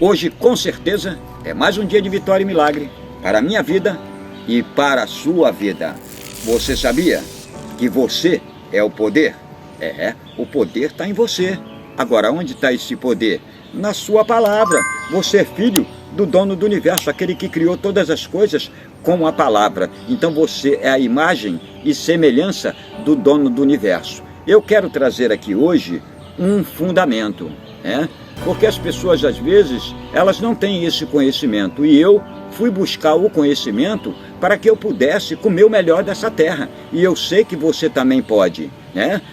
Hoje, com certeza, é mais um dia de vitória e milagre para a minha vida e para a sua vida. Você sabia que você é o poder? O poder está em você. Agora, onde está esse poder? Na sua palavra. Você é filho do dono do universo, aquele que criou todas as coisas com a palavra. Então você é a imagem e semelhança do dono do universo. Eu quero trazer aqui hoje um fundamento, porque as pessoas às vezes elas não têm esse conhecimento, e eu fui buscar o conhecimento para que eu pudesse comer o melhor dessa terra, e eu sei que você também pode,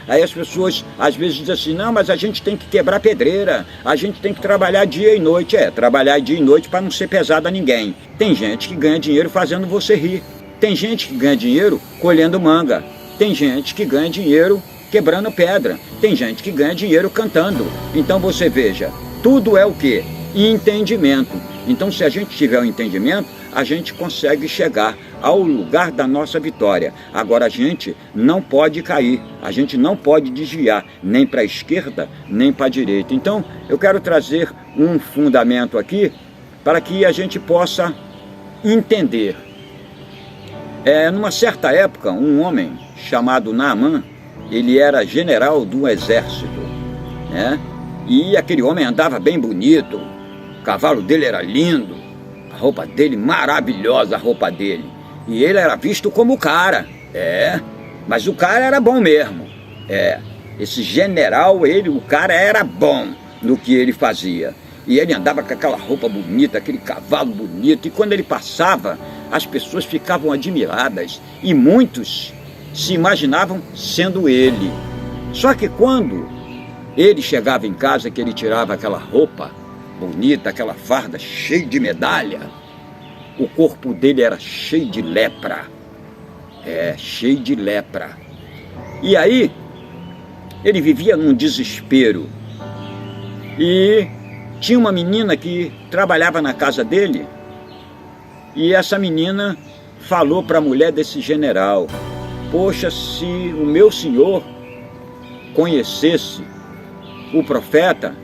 Aí as pessoas às vezes dizem assim: não, mas a gente tem que quebrar pedreira, a gente tem que trabalhar dia e noite. Trabalhar dia e noite para não ser pesado a ninguém. Tem gente que ganha dinheiro fazendo você rir, tem gente que ganha dinheiro colhendo manga, tem gente que ganha dinheiro quebrando pedra, tem gente que ganha dinheiro cantando. Então você veja, tudo é o quê? Entendimento. Então, se a gente tiver o entendimento, a gente consegue chegar ao lugar da nossa vitória. Agora, a gente não pode cair, a gente não pode desviar, nem para a esquerda, nem para a direita. Então, eu quero trazer um fundamento aqui para que a gente possa entender. Numa certa época, um homem chamado Naamã, ele era general do exército, E aquele homem andava bem bonito, o cavalo dele era lindo, a roupa dele maravilhosa, a roupa dele. E ele era visto como o cara, mas o cara era bom mesmo, Esse general, o cara era bom no que ele fazia. E ele andava com aquela roupa bonita, aquele cavalo bonito, e quando ele passava, as pessoas ficavam admiradas, e muitos se imaginavam sendo ele. Só que quando ele chegava em casa, que ele tirava aquela roupa bonita, aquela farda cheia de medalha, o corpo dele era cheio de lepra. Cheio de lepra. E aí, ele vivia num desespero. E tinha uma menina que trabalhava na casa dele, e essa menina falou para a mulher desse general: poxa, se o meu senhor conhecesse o profeta,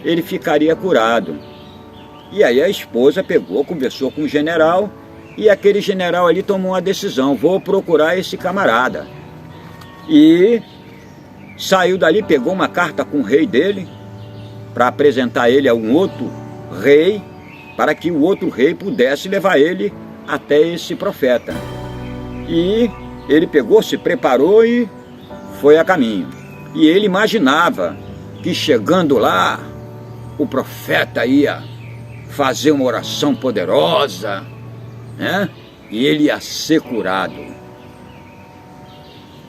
ele ficaria curado. E aí a esposa pegou, conversou com o general, e aquele general ali tomou uma decisão: vou procurar esse camarada. E saiu dali, pegou uma carta com o rei dele, para apresentar ele a um outro rei, para que o outro rei pudesse levar ele até esse profeta. E ele pegou, se preparou e foi a caminho. E ele imaginava que chegando lá, o profeta ia fazer uma oração poderosa, E ele ia ser curado.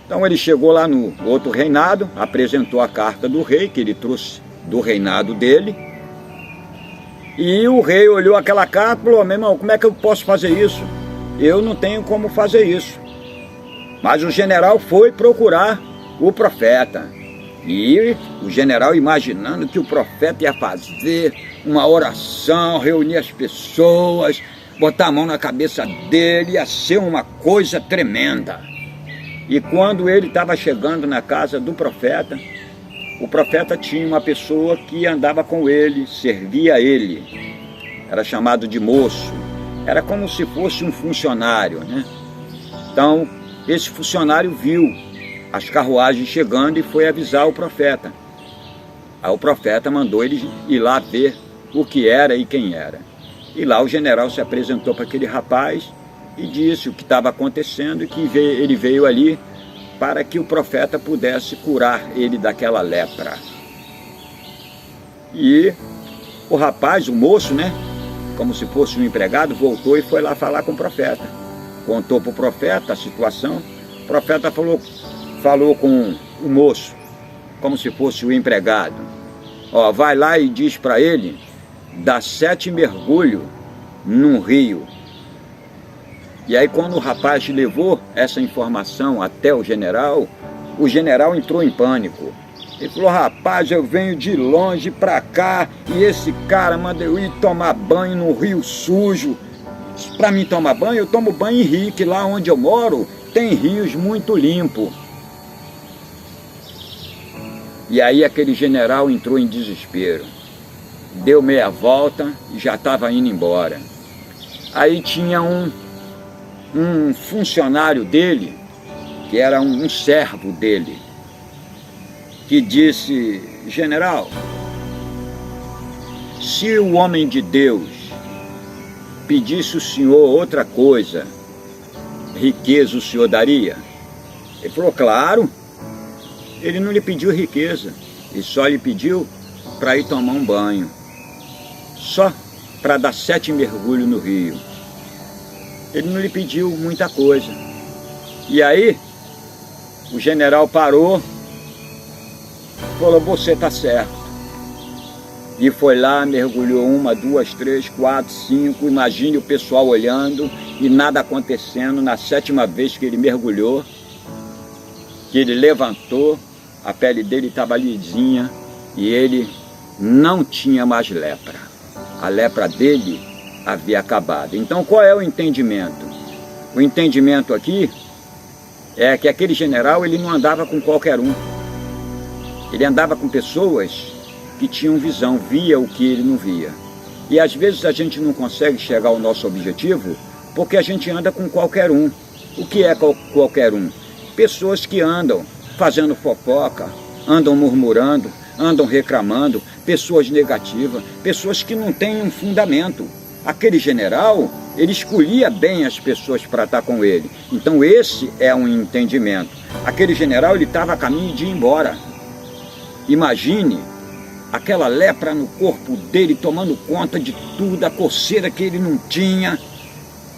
Então ele chegou lá no outro reinado, apresentou a carta do rei, que ele trouxe do reinado dele. E o rei olhou aquela carta e falou: meu irmão, como é que eu posso fazer isso? Eu não tenho como fazer isso. Mas o general foi procurar o profeta. E o general, imaginando que o profeta ia fazer uma oração, reunir as pessoas, botar a mão na cabeça dele, ia ser uma coisa tremenda. E quando ele estava chegando na casa do profeta, o profeta tinha uma pessoa que andava com ele, servia a ele. Era chamado de moço. Era como se fosse um funcionário, Então, esse funcionário viu as carruagens chegando e foi avisar o profeta. Aí o profeta mandou ele ir lá ver o que era e quem era. E lá o general se apresentou para aquele rapaz e disse o que estava acontecendo, e que ele veio ali para que o profeta pudesse curar ele daquela lepra. E o rapaz, o moço, como se fosse um empregado, voltou e foi lá falar com o profeta. Contou para o profeta a situação. O profeta falou com o moço, como se fosse o empregado: vai lá e diz para ele, dá 7 mergulhos num rio. E aí, quando o rapaz levou essa informação até o general entrou em pânico. Ele falou: rapaz, eu venho de longe para cá e esse cara manda eu ir tomar banho no rio sujo. Para mim tomar banho, eu tomo banho em rio, que lá onde eu moro tem rios muito limpos. E aí aquele general entrou em desespero. deu meia volta e já estava indo embora. Aí tinha um funcionário dele, que era um servo dele, que disse: general, se o homem de Deus pedisse o senhor outra coisa, riqueza o senhor daria? Ele falou: claro. Ele não lhe pediu riqueza, ele só lhe pediu para ir tomar um banho, só para dar 7 mergulhos no rio. Ele não lhe pediu muita coisa. E aí o general parou, falou: você está certo. E foi lá, mergulhou 1, 2, 3, 4, 5, imagine o pessoal olhando e nada acontecendo. Na 7ª vez que ele mergulhou, que ele levantou, a pele dele estava lisinha e ele não tinha mais lepra. A lepra dele havia acabado. Então qual é o entendimento? O entendimento aqui é que aquele general, ele não andava com qualquer um. Ele andava com pessoas que tinham visão, via o que ele não via. E às vezes a gente não consegue chegar ao nosso objetivo porque a gente anda com qualquer um. O que é qualquer um? Pessoas que andam fazendo fofoca, andam murmurando, andam reclamando, pessoas negativas, pessoas que não têm um fundamento. Aquele general, ele escolhia bem as pessoas para estar com ele. Então esse é um entendimento. Aquele general, ele estava a caminho de ir embora. Imagine aquela lepra no corpo dele tomando conta de tudo, a coceira que ele não tinha.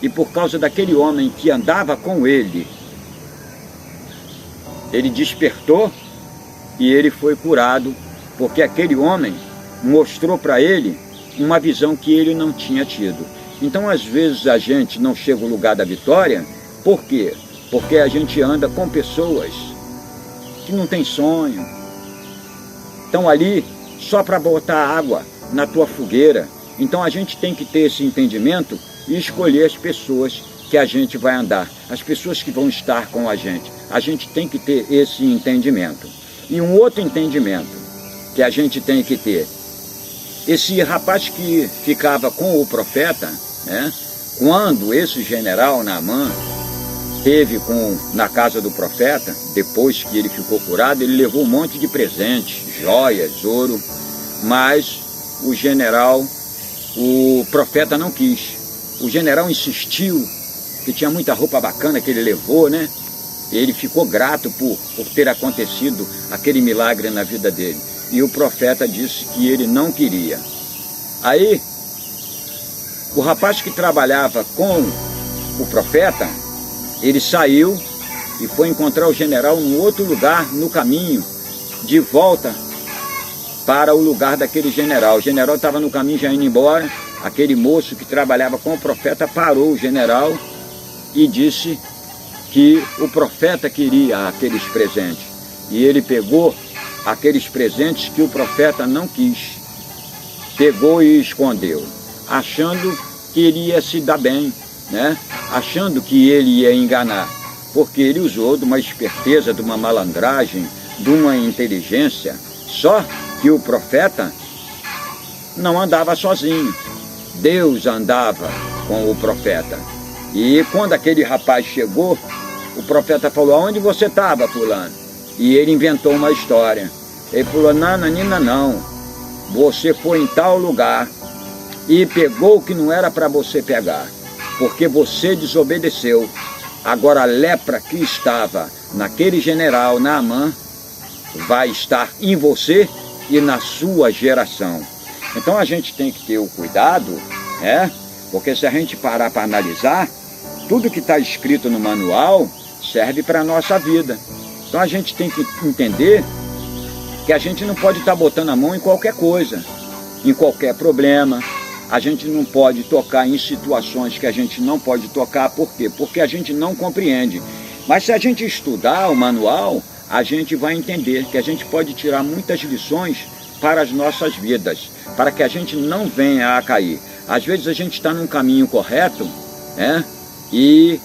E por causa daquele homem que andava com ele, ele despertou e ele foi curado, porque aquele homem mostrou para ele uma visão que ele não tinha tido. Então, às vezes, a gente não chega ao lugar da vitória. Por quê? Porque a gente anda com pessoas que não têm sonho, estão ali só para botar água na tua fogueira. Então, a gente tem que ter esse entendimento e escolher as pessoas que a gente vai andar, as pessoas que vão estar com a gente. A gente tem que ter esse entendimento. E um outro entendimento que a gente tem que ter: esse rapaz que ficava com o profeta, né, quando esse general Naamã esteve na casa do profeta, depois que ele ficou curado, ele levou um monte de presentes, joias, ouro, mas o profeta não quis. O general insistiu, que tinha muita roupa bacana que ele levou, né? Ele ficou grato por ter acontecido aquele milagre na vida dele. E o profeta disse que ele não queria. Aí, o rapaz que trabalhava com o profeta, ele saiu e foi encontrar o general num outro lugar, no caminho, de volta para o lugar daquele general. O general estava no caminho já indo embora. Aquele moço que trabalhava com o profeta parou o general e disse que o profeta queria aqueles presentes. E ele pegou aqueles presentes que o profeta não quis. Pegou e escondeu, achando que ele ia se dar bem, né? Achando que ele ia enganar, porque ele usou de uma esperteza, de uma malandragem, de uma inteligência. Só que o profeta não andava sozinho. Deus andava com o profeta. E quando aquele rapaz chegou, o profeta falou: aonde você estava, fulano? E ele inventou uma história. Ele falou: nananina não, você foi em tal lugar e pegou o que não era para você pegar, porque você desobedeceu. Agora a lepra que estava naquele general Naamã vai estar em você e na sua geração. Então a gente tem que ter o cuidado, né? Porque se a gente parar para analisar, tudo que está escrito no manual serve para a nossa vida. Então a gente tem que entender que a gente não pode estar botando a mão em qualquer coisa, em qualquer problema. A gente não pode tocar em situações que a gente não pode tocar. Por quê? Porque a gente não compreende. Mas se a gente estudar o manual, a gente vai entender que a gente pode tirar muitas lições para as nossas vidas, para que a gente não venha a cair. Às vezes a gente está num caminho correto, né? E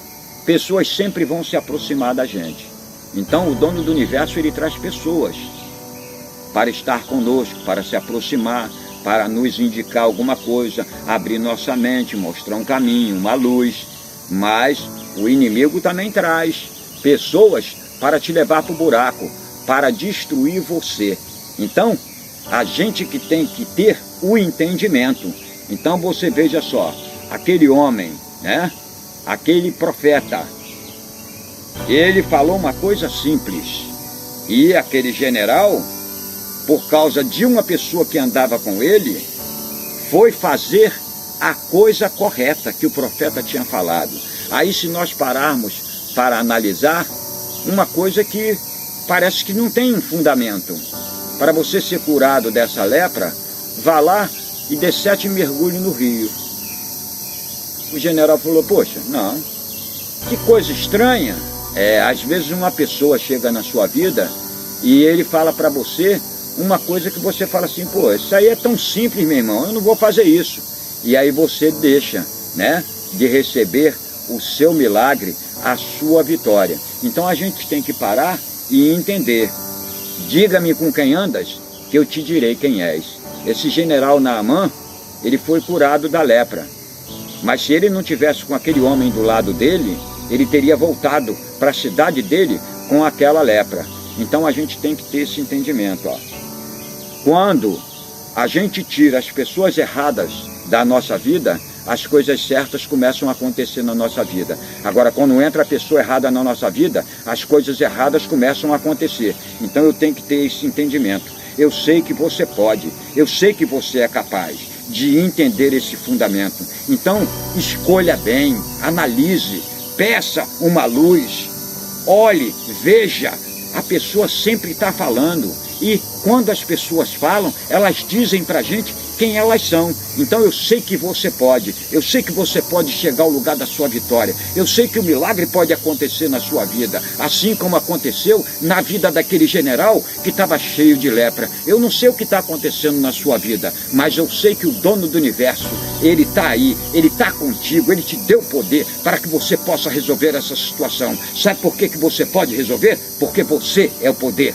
pessoas sempre vão se aproximar da gente. Então o dono do universo, ele traz pessoas para estar conosco, para se aproximar, para nos indicar alguma coisa, abrir nossa mente, mostrar um caminho, uma luz. Mas o inimigo também traz pessoas para te levar para o buraco, para destruir você. Então, a gente que tem que ter o entendimento. Então você veja só, aquele homem, né? Aquele profeta, ele falou uma coisa simples. E aquele general, por causa de uma pessoa que andava com ele, foi fazer a coisa correta que o profeta tinha falado. Aí, se nós pararmos para analisar, uma coisa que parece que não tem um fundamento. Para você ser curado dessa lepra, vá lá e dê 7 mergulhos no rio. O general falou, poxa, não, que coisa estranha. Às vezes uma pessoa chega na sua vida e ele fala para você uma coisa que você fala assim, pô, isso aí é tão simples, meu irmão, eu não vou fazer isso. E aí você deixa, né, de receber o seu milagre, a sua vitória. Então a gente tem que parar e entender. Diga-me com quem andas, que eu te direi quem és. Esse general Naamã, ele foi curado da lepra. Mas se ele não tivesse com aquele homem do lado dele, ele teria voltado para a cidade dele com aquela lepra. Então a gente tem que ter esse entendimento. Ó. Quando a gente tira as pessoas erradas da nossa vida, as coisas certas começam a acontecer na nossa vida. Agora, quando entra a pessoa errada na nossa vida, as coisas erradas começam a acontecer. Então eu tenho que ter esse entendimento. Eu sei que você pode, eu sei que você é capaz de entender esse fundamento. Então, escolha bem, analise, peça uma luz, olhe, veja, a pessoa sempre está falando. E quando as pessoas falam, elas dizem para a gente quem elas são. Então eu sei que você pode, eu sei que você pode chegar ao lugar da sua vitória, eu sei que o milagre pode acontecer na sua vida, assim como aconteceu na vida daquele general que estava cheio de lepra. Eu não sei o que está acontecendo na sua vida, mas eu sei que o dono do universo, ele está aí, ele está contigo, ele te deu poder para que você possa resolver essa situação. Sabe por que você pode resolver? Porque você é o poder.